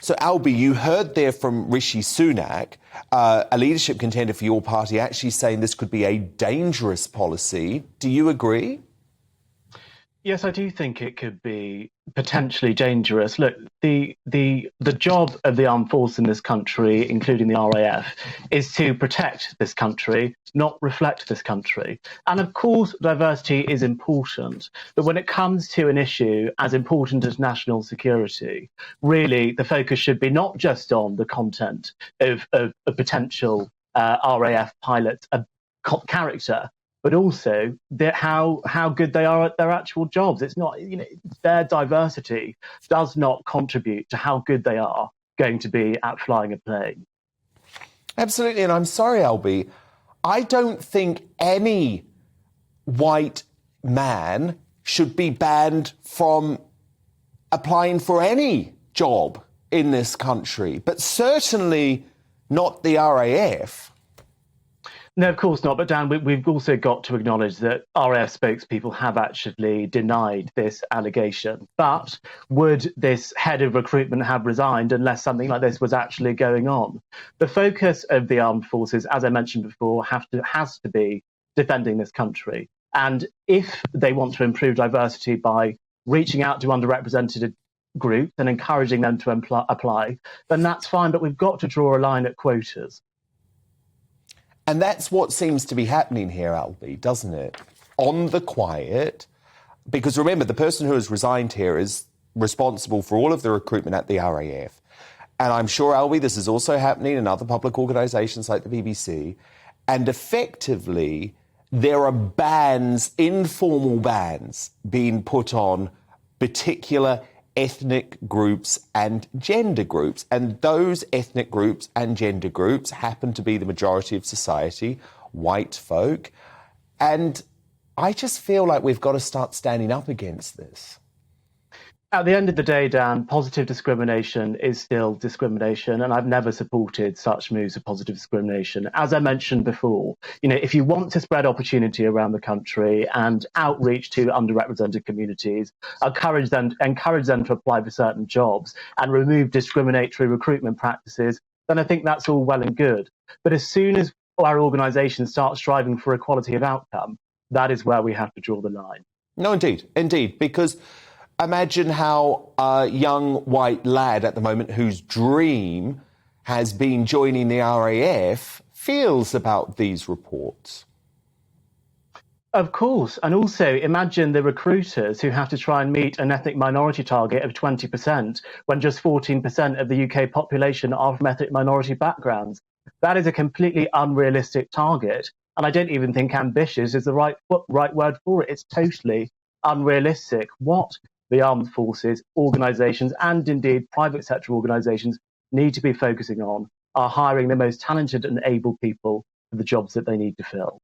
So, Albie, you heard there from Rishi Sunak, a leadership contender for your party, actually saying this could be a dangerous policy. Do you agree? Yes, I do think it could be potentially dangerous. Look, the job of the armed force in this country, including the RAF, is to protect this country, not reflect this country. And of course, diversity is important. But when it comes to an issue as important as national security, really the focus should be not just on the content of a potential RAF pilot's character, but also how good they are at their actual jobs. It's not, their diversity does not contribute to how good they are going to be at flying a plane. Absolutely, and I'm sorry, Albie, I don't think any white man should be banned from applying for any job in this country, but certainly not the RAF. No, of course not. But Dan, we've also got to acknowledge that RAF spokespeople have actually denied this allegation. But would this head of recruitment have resigned unless something like this was actually going on? The focus of the armed forces, as I mentioned before, has to be defending this country. And if they want to improve diversity by reaching out to underrepresented groups and encouraging them to apply, then that's fine. But we've got to draw a line at quotas. And that's what seems to be happening here, Albie, doesn't it? On the quiet, because remember, the person who has resigned here is responsible for all of the recruitment at the RAF. And I'm sure, Albie, this is also happening in other public organisations like the BBC. And effectively, there are bans, informal bans, being put on particular ethnic groups and gender groups. And those ethnic groups and gender groups happen to be the majority of society, white folk. And I just feel like we've got to start standing up against this. At the end of the day, Dan, positive discrimination is still discrimination, and I've never supported such moves of positive discrimination. As I mentioned before, if you want to spread opportunity around the country and outreach to underrepresented communities, encourage them to apply for certain jobs and remove discriminatory recruitment practices, then I think that's all well and good. But as soon as our organisation starts striving for equality of outcome, that is where we have to draw the line. No, indeed, because imagine how a young white lad at the moment whose dream has been joining the RAF feels about these reports. Of course. And also imagine the recruiters who have to try and meet an ethnic minority target of 20% when just 14% of the UK population are from ethnic minority backgrounds. That is a completely unrealistic target. And I don't even think ambitious is the right word for it. It's totally unrealistic. What the armed forces, organisations, and indeed private sector organisations need to be focusing on are hiring the most talented and able people for the jobs that they need to fill.